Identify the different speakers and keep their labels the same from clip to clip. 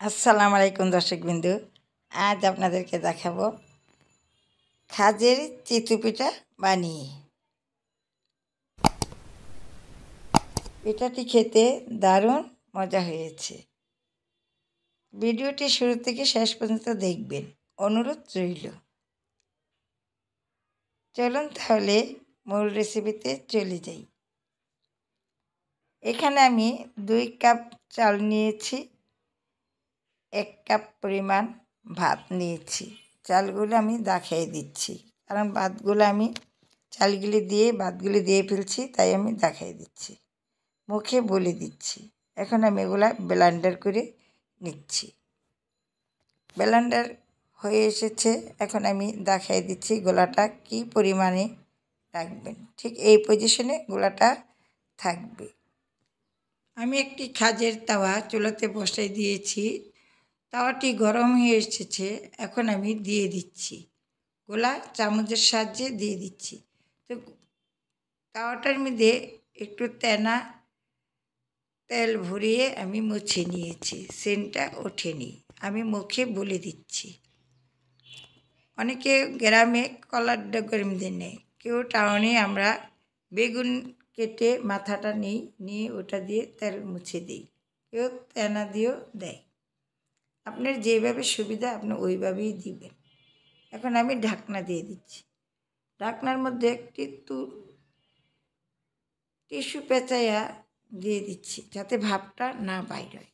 Speaker 1: আসসালামু আলাইকুম দর্শকবিন্দু। আজ আপনাদেরকে দেখাবো খাজের চিতই পিঠা বানিয়ে। পিঠাটি খেতে দারুণ মজা হয়েছে। ভিডিওটি শুরু থেকে শেষ পর্যন্ত দেখবেন, অনুরোধ রইল। চলুন তাহলে মূল রেসিপিতে চলে যাই। এখানে আমি 2 কাপ চাল নিয়েছি, 1 কাপ পরিমাণ ভাত নিয়েছি। চালগুলো আমি দেখিয়ে দিচ্ছি, কারণ ভাতগুলো আমি চালগুলি দিয়ে ভাতগুলি দিয়ে ফেলছি, তাই আমি দেখিয়ে দিচ্ছি, মুখে বলে দিচ্ছি। এখন আমি এগুলা ব্লেন্ডার করে নিচ্ছি। ব্লেন্ডার হয়ে এসেছে। এখন আমি দেখিয়ে দিচ্ছি গোলাটা কি পরিমাণে রাখবেন। ঠিক এই পজিশনে গোলাটা থাকবে। আমি একটি খাজের তাওয়া চুলাতে বসাই দিয়েছি। তাওয়াটি গরম হয়ে এসেছে। এখন আমি দিয়ে দিচ্ছি গোলা, চামচের সাহায্যে দিয়ে দিচ্ছি। তো তাওয়াটার মধ্যে একটু তেল ভরিয়ে আমি মুছে নিয়েছি, সেন্টটা ওঠেনি। আমি মুখে বলে দিচ্ছি। অনেকে গ্রামে কলার ডগার মধ্যে নেয়, কেউ টাউনে আমরা বেগুন কেটে মাথাটা নিয়ে ওটা দিয়ে তেল মুছে দিই, কেউ তেনা দিয়েও দেয়। আপনার যেভাবে সুবিধা আপনি ওইভাবেই দিবেন। এখন আমি ঢাকনা দিয়ে দিচ্ছি। ঢাকনার মধ্যে একটি টিস্যু পেঁচাইয়া দিয়ে দিচ্ছি, যাতে ভাপটা না বাইর হয়।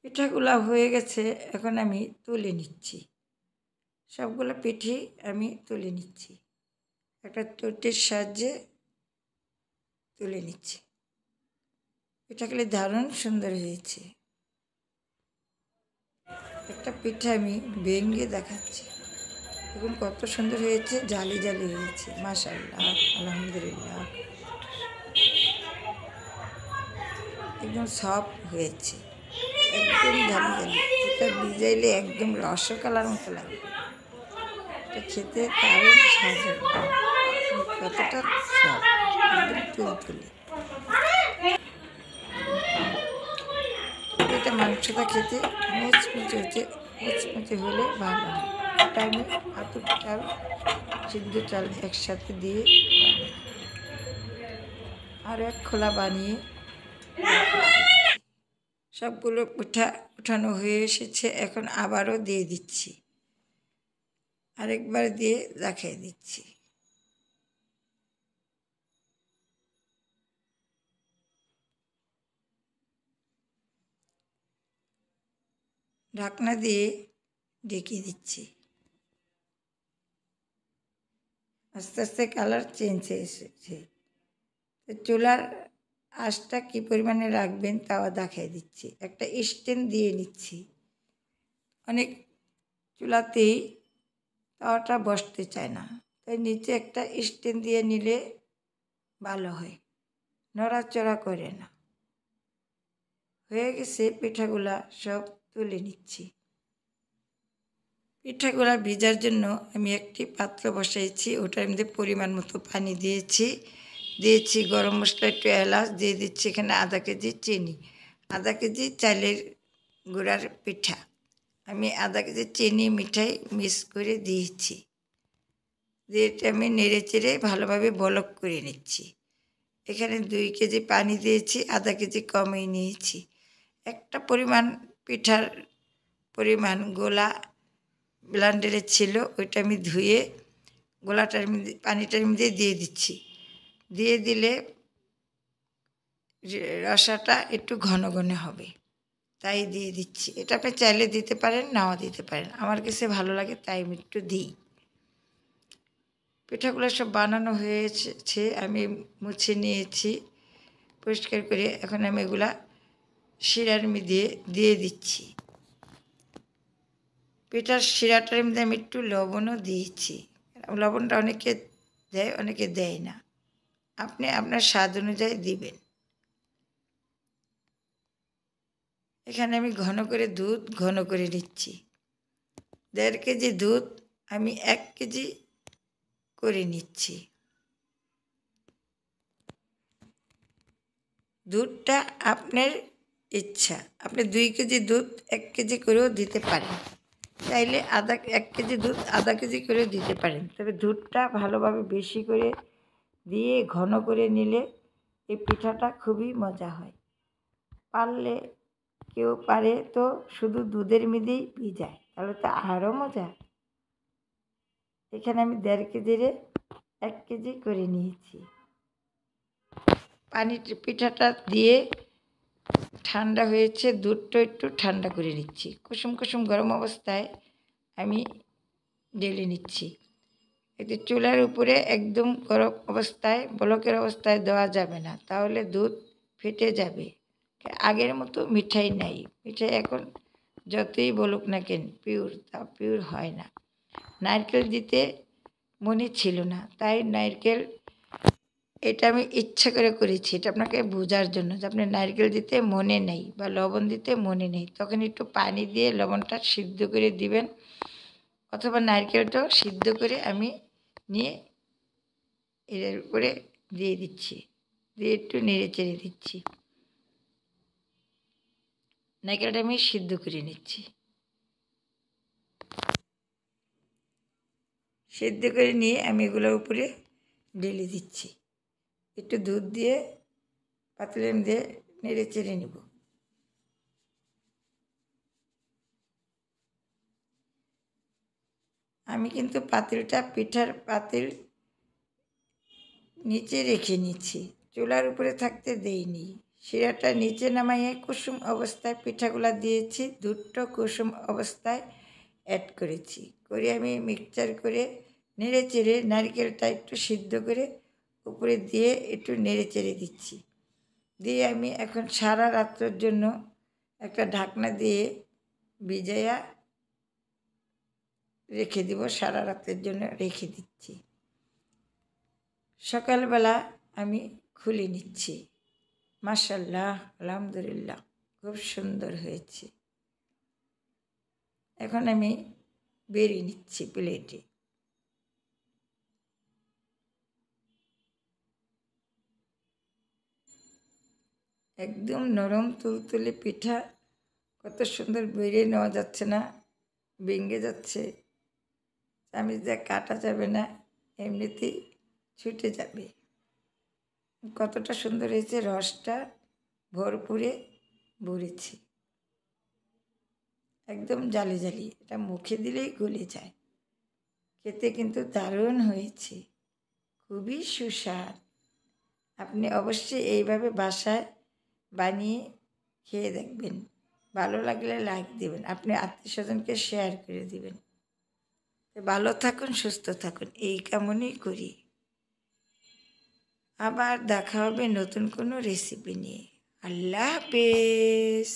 Speaker 1: পিঠাগুলো হয়ে গেছে। এখন আমি তুলে নিচ্ছি। সবগুলো পিঠে আমি তুলে নিচ্ছি, একটা চটির সাহায্যে তুলে নিচ্ছি। পিঠাগুলি দারুণ সুন্দর হয়েছে। একটা পিঠা আমি ভেঙে দেখাচ্ছি, দেখুন কত সুন্দর হয়েছে, জালি জালি হয়েছে। মাশাআল্লাহ, আলহামদুলিল্লাহ, একদম সফট হয়েছে, একদম জালি জালি। এটা ভিজাইলে একদম রসকালার মতো লাগবে। এটা খেতে দারুণ স্বাদ হবে, কতটা সফট, একদম তুলতুলে। এটা মাংসটা খেতে মুচমুচে হলে ভালো হয়। এটা আমি আতপ চাল, সিদ্ধ চাল একসাথে দিয়ে আর এক খোলা বানিয়ে সবগুলো পিঠা উঠানো হয়ে এসেছে। এখন আবারও দিয়ে দিচ্ছি, আরেকবার দিয়ে দেখিয়ে দিচ্ছি। ঢাকনা দিয়ে ঢেকে দিচ্ছি। আস্তে আস্তে কালার চেঞ্জ হয়ে এসেছে। তো চুলার আঁচটা কী পরিমাণে রাখবেন তাও দেখিয়ে দিচ্ছি। একটা স্ট্যান্ড দিয়ে নিচ্ছি। অনেক চুলাতেই তাওয়াটা বসতে চায় না, তাই নিচে একটা স্ট্যান্ড দিয়ে নিলে ভালো হয়, নড়াচড়া করে না। হয়ে গেছে, পিঠাগুলা সব তুলে নিচ্ছি। পিঠাগুলা ভিজার জন্য আমি একটি পাত্র বসাইছি, ওটার মধ্যে পরিমাণ মতো পানি দিয়েছি গরম মশলা, একটু এলাচ দিয়ে দিচ্ছি। এখানে আধা কেজি চিনি, আধা কেজি চালের গুঁড়ার পিঠা, আমি আধা কেজি চিনি মিঠাই মিক্স করে দিয়েছি। দিয়ে এটা আমি নেড়ে চেড়ে ভালোভাবে বলক করে নিচ্ছি। এখানে 2 কেজি পানি দিয়েছি, আধা কেজি কমই নিয়েছি। একটা পরিমাণ পিঠার পরিমাণ গোলা ব্লেন্ডারে ছিল, ওইটা আমি ধুয়ে গোলাটার মধ্যে পানিটার মধ্যে দিয়ে দিচ্ছি। দিয়ে দিলে রসাটা একটু ঘন ঘন হবে, তাই দিয়ে দিচ্ছি। এটা আপনি চাইলে দিতে পারেন, নাও দিতে পারেন, আমার কাছে ভালো লাগে তাই আমি একটু দিই। পিঠাগুলো সব বানানো হয়েছে, আমি মুছে নিয়েছি পরিষ্কার করে। এখন আমি এগুলা শিরার মধ্যে দিয়ে দিচ্ছি। পিঠার শিরাটার মধ্যে আমি একটু লবণও দিয়েছি। লবণটা অনেকে দেয়, অনেকে দেয় না, আপনি আপনার স্বাদ অনুযায়ী দিবেন। এখানে আমি দুধ ঘন করে নিচ্ছি। 1.5 কেজি দুধ আমি 1 কেজি করে নিচ্ছি। দুধটা আপনার ইচ্ছা। আপনি 2 কেজি দুধ 1 কেজি করেও দিতে পারেন, চাইলে 1 কেজি দুধ আধা কেজি করেও দিতে পারেন। তবে দুধটা ভালোভাবে বেশি করে দিয়ে ঘন করে নিলে এই পিঠাটা খুবই মজা হয়। পারলে কেউ পারে তো শুধু দুধের মধ্যেই ভিজায়, তাহলে তো আরও মজা। এখানে আমি 1.5 কেজিরে 1 কেজি করে নিয়েছি। পিঠাটা দিয়ে ঠান্ডা হয়েছে, দুধটা একটু ঠান্ডা করে নিচ্ছি। কুসুম কুসুম গরম অবস্থায় আমি ঢেলে নিচ্ছি। এতে চুলার উপরে একদম গরম অবস্থায়, বলকের অবস্থায় দেওয়া যাবে না, তাহলে দুধ ফেটে যাবে। আগের মতো মিঠাই নাই। মিঠাই এখন যতই বলুক না কেন পিওর, তা পিওর হয় না। নারকেল দিতে মনে ছিল না, তাই নারকেল এটা আমি ইচ্ছা করে করেছি। এটা আপনাকে বোঝার জন্য যে আপনার নারকেল দিতে মনে নেই বা লবণ দিতে মনে নেই, তখন একটু পানি দিয়ে লবণটা সিদ্ধ করে দিবেন, অথবা নারকেলটাও সিদ্ধ করে আমি নিয়ে এর উপরে দিয়ে দিচ্ছি, দিয়ে একটু নেড়ে চেড়ে দিচ্ছি। নারকেলটা আমি সিদ্ধ করে নিচ্ছি। সিদ্ধ করে নিয়ে আমি এগুলোর উপরে ঢেলে দিচ্ছি। একটু দুধ দিয়ে পাতিলের দিয়ে নেড়ে চেড়ে নেব। আমি কিন্তু পিঠার পাতিল নিচে রেখে নিচ্ছি, চুলার উপরে থাকতে দেইনি। শিরাটা নিচে নামাইয়ে কুসুম অবস্থায় পিঠাগুলা দিয়েছি, দুধটা কুসুম অবস্থায় অ্যাড করেছি, করে আমি মিক্সচার করে নেড়ে চেড়ে নারকেলটা একটু সিদ্ধ করে উপরে দিয়ে একটু নেড়ে চেড়ে দিচ্ছি। দিয়ে আমি এখন সারা রাত্রের জন্য একটা ঢাকনা দিয়ে ভিজাইয়া রেখে দিব, সারা রাতের জন্য রেখে দিচ্ছি। সকালবেলা আমি খুলে নিচ্ছি। মাশাআল্লাহ, আলহামদুলিল্লাহ, খুব সুন্দর হয়েছে। এখন আমি বেরিয়ে নিচ্ছি প্লেটে। একদম নরম তুলতুলে পিঠা, কত সুন্দর বেরিয়ে নেওয়া যাচ্ছে না, ভেঙে যাচ্ছে, চামচ দিয়ে কাটা যাবে না, এমনিতেই ছুটে যাবে। কতটা সুন্দর হয়েছে, রসটা ভরপুরে ভরেছি, একদম জালি জালি, এটা মুখে দিলেই গলে যায়। খেতে কিন্তু দারুণ হয়েছে, খুবই সুস্বাদ। আপনি অবশ্যই এইভাবে বাসায় বানিয়ে খেয়ে দেখবেন, ভালো লাগলে লাইক দেবেন, আপনি আত্মীয়স্বজনকে শেয়ার করে দিবেন। ভালো থাকুন, সুস্থ থাকুন, এই কামনাই করি। আবার দেখা হবে নতুন কোনো রেসিপি নিয়ে। আল্লাহ হাফেজ।